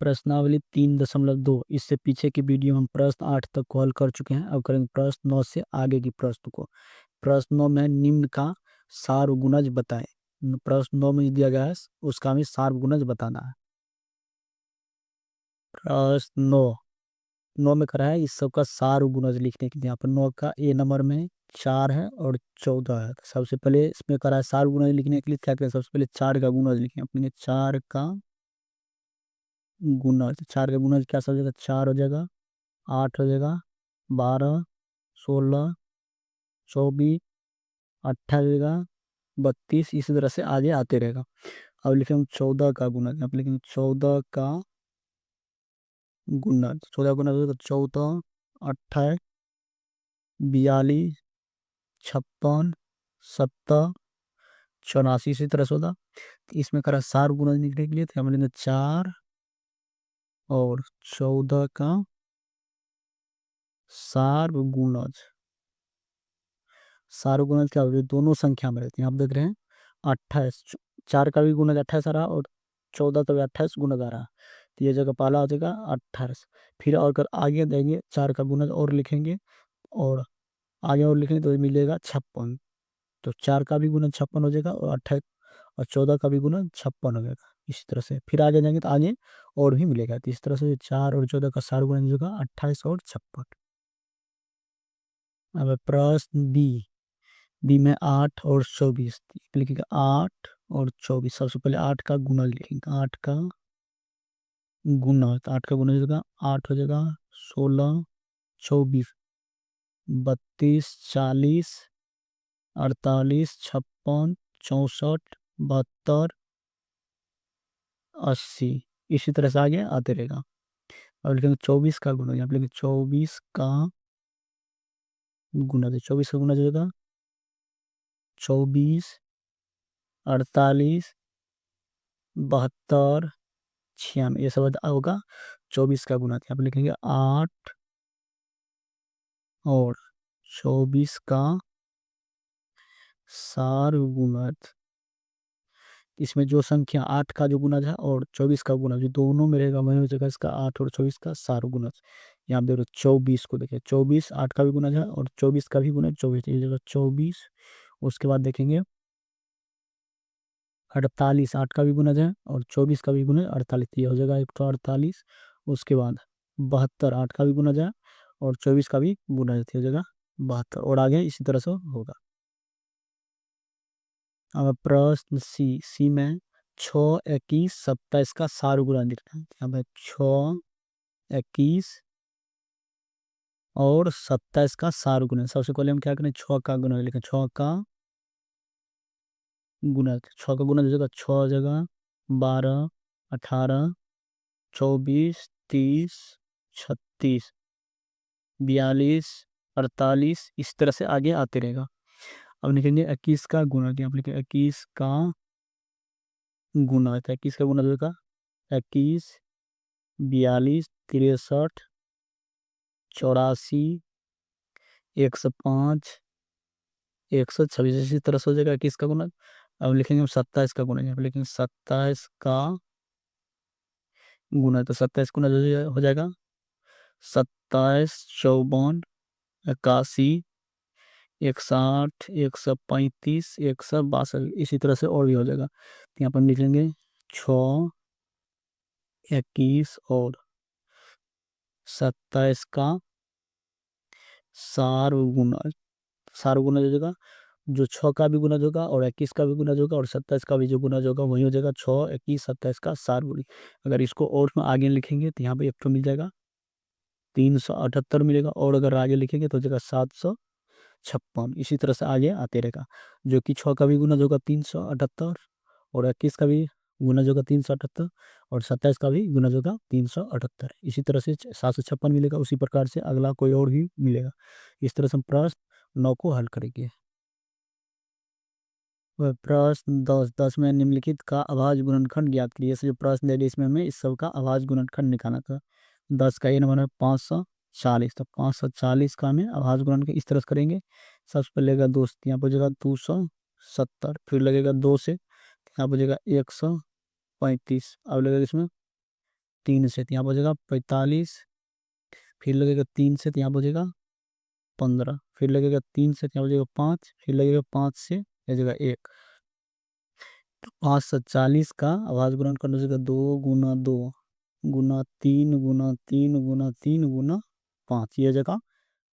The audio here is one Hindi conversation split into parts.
प्रश्नावली 3.2 इससे पीछे की वीडियो हम प्रश्न 8 तक को हल कर चुके हैं। अब करेंगे प्रश्न 9 से आगे की प्रश्न को। प्रश्न 9 में निम्न का सारगुणज बताएं। प्रश्न 9 में दिया गया है, उसका हमें सारगुणज बताना है। प्रश्न 9 9 में करा है इस सब का सारगुणज लिखने के लिए। यहाँ पर 9 का ए नंबर में 4 है और 14 है। तो सबसे पहले इसमें करा है सारगुणज लिखने के लिए क्या करें, सबसे पहले 4 का गुणज लिखें। अपने 4 का गुणज, 4 का गुणज क्या सब हो जाएगा, 4 हो जाएगा, 8 हो जाएगा, 12, 16, 24, 28, 32, इसी तरह से आगे आते रहेगा। अब लिखेंगे 14 का गुणज। अब लिखेंगे 14 का गुणज। 14 गुणज हो जाएगा 14, 28, 42, 56, 70, 84, इसी तरह से होगा। इसमें करा सार गुणज लिखने के लिए तो हम लेंगे 4 और 14 का सार गुणज। सार गुणज क्या होगा, दोनों संख्या में रहती है। आप देख रहे हैं 28, 4 का भी गुणज 28 आ रहा और 14 का भी 28 गुणज आ रहा। तो ये जगह पहला हो जाएगा 28। फिर और अगर आगे देंगे 4 का गुणज और लिखेंगे और आगे और लिखेंगे तो मिलेगा 56। तो 4 का भी गुणज 56 हो जाएगा और 28 और 14 का भी गुणज 56 हो जाएगा। इस तरह से फिर आगे जाएंगे तो आगे और भी मिलेगा। तो इस तरह से 4 और 14 का सार गुणज होगा 28 और 56। अब प्रश्न बी। बी में 8 और 24 लिखिएगा। 8 और 24, सबसे पहले 8 का गुणज लिखेंगे। 8 का गुणज, 8 का गुणज होगा 8 हो जाएगा, 16, 24, 32, 40, 48, 56, 64, 72, 80, इसी तरह से आगे आते रहेगा। अब लिखेंगे 24 का गुणज। यहाँ पे लिखेंगे 24 का गुणज। 24 का गुणज होगा 24, 48, 72, 96, ये सब होगा 24 का गुणज। यहाँ पे लिखेंगे 8 और 24 का सार गुणज। इसमें जो संख्या 8 का जो गुणज है और 24 का गुणज दोनों में रहेगा, वही हो जाएगा इसका 8 और 24 का सार गुणज। यहाँ पे देखो 24 को देखिए, 24 8 का भी गुणज है और 24 का भी गुणज 24, ये जगह 24। उसके बाद देखेंगे 48, 8 का भी गुणज है और 24 का भी गुणज 48, ये हो जाएगा 148। उसके बाद 72, 8 का भी गुणज है और 24 का भी गुणज हो जाएगा 72, और आगे इसी तरह से होगा। अब प्रश्न सी। सी में 6, 21, 27 का सार गुणज लिखना है। यहाँ पे 6, 21 और 27 का सार गुणज। सबसे पहले हम क्या करें, 6 का गुणज लिखें। 6 का गुणज, 6 का गुणज हो जाएगा 6 जगह, 12, 18, 24, 30, 36, 42, 48, इस तरह से आगे आते रहेगा। अब लिखेंगे 21 का गुणज। यहाँ पे लिखेंगे 21 का गुणज। 21 का गुणज होगा 21, 42, 63, 84, 105, 126, इसी तरह से हो जाएगा 21 का गुणज। अब लिखेंगे हम 27 का गुणज। यहाँ पे लिखेंगे 27 का गुणज। तो 27 गुणज हो जाएगा 27, 54, 81, 160, 135, 162, इसी तरह से और भी हो जाएगा। तो यहाँ पर लिखेंगे 6, 21 और 27 का सार गुणज। सार गुणज हो जाएगा जो 6 का भी गुणज होगा और 21 का भी गुणज होगा और 27 का भी जो गुणज होगा वही हो जाएगा 6, 21, 27 का सार गुणज। अगर इसको और में आगे लिखेंगे तो यहाँ पे एक तो मिल जाएगा 378 मिलेगा, और अगर आगे लिखेंगे तो हो जाएगा 756, इसी तरह से आगे आते रहेगा। जो कि 6 का भी गुणज होगा 378 और 21 का भी गुणज होगा 378 और 27 का भी गुणज होगा 378, इसी तरह से 756 मिलेगा। उसी प्रकार से अगला कोई और भी मिलेगा। इस तरह से हम प्रश्न 9 को हल करेंगे। वह प्रश्न 10। 10 में निम्नलिखित का अभाज्य गुणनखंड ज्ञात कीजिए। ऐसे जो प्रश्न दे दिए इसमें हमें इस सब का अभाज्य गुणनखंड निकालना था। 10 का ये नंबर है 540। तो 540 का हमें अभाज्य गुणनखंड इस तरह से करेंगे। सबसे पहले लगेगा 2 से, यहाँ पर हो जाएगा 270, फिर लगेगा 2 से, यहाँ पर हो जाएगा 135। अब लगेगा इसमें 3 से, तो यहाँ पर हो जाएगा 45, फिर लगेगा 3 से, तो यहाँ पर हो जाएगा 15, फिर लगेगा 3 से, तो यहाँ पर हो जाएगा 5, फिर लगेगा 5 से, यह जगह 1। 540 का आवाज गुणनखंड हो जाएगा 2 गुना 2 गुना 3 गुना 3 गुना 3 गुना 5, यह जगह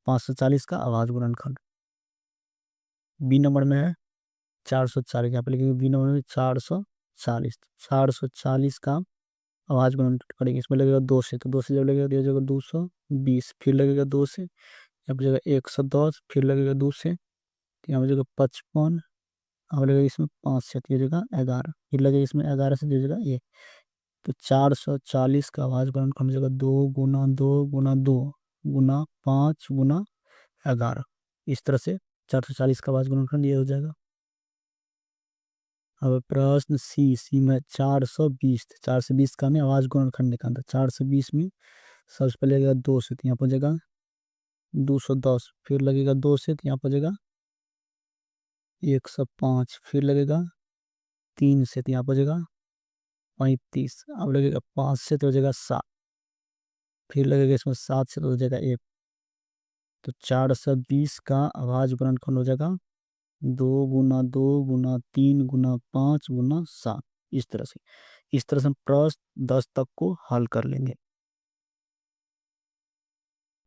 540 का आवाज गुणनखंड। बी नंबर में है 440, यहाँ पे लिखेंगे बी नंबर में 440, 440 का आवाज गुणनखंड करेंगे। इसमें लगेगा 2 से, तो 2 से जब लगेगा तो यह जगह 220, फिर लगेगा 2 से, यहाँ पर जगह 110, फिर लगेगा 2 से, तो यहाँ पर जगह 55, अब लगेगा इसमें 5 से, तो ये जगह 11, फिर लगेगा इसमें 11 से, तो ये जगह 1। तो 440 का आवाज गुणनखंड हो जाएगा 2 गुना 2 गुना 2 गुना 5 गुना 11। इस तरह से 440 का आवाज गुणनखंड ये हो जाएगा। अब प्रश्न सी में 420, 420 का हमें आवाज गुणनखंड निकालना था। 420 में सबसे पहले लगेगा 2 से, तो यहाँ पर जगह 210, फिर लगेगा 2 से, तो यहाँ पर जगह 105, फिर लगेगा 3 से, तो यहाँ पर जगह 35, अब लगेगा 5 से, तो हो जाएगा 7, फिर लगेगा इसमें 7 से, तो हो जाएगा 1। तो 420 का आवाज गुणनखंड हो जाएगा 2 गुना 2 गुना 3 गुना 5 गुना 7। इस तरह से हम प्रश्न 10 तक को हल कर लेंगे।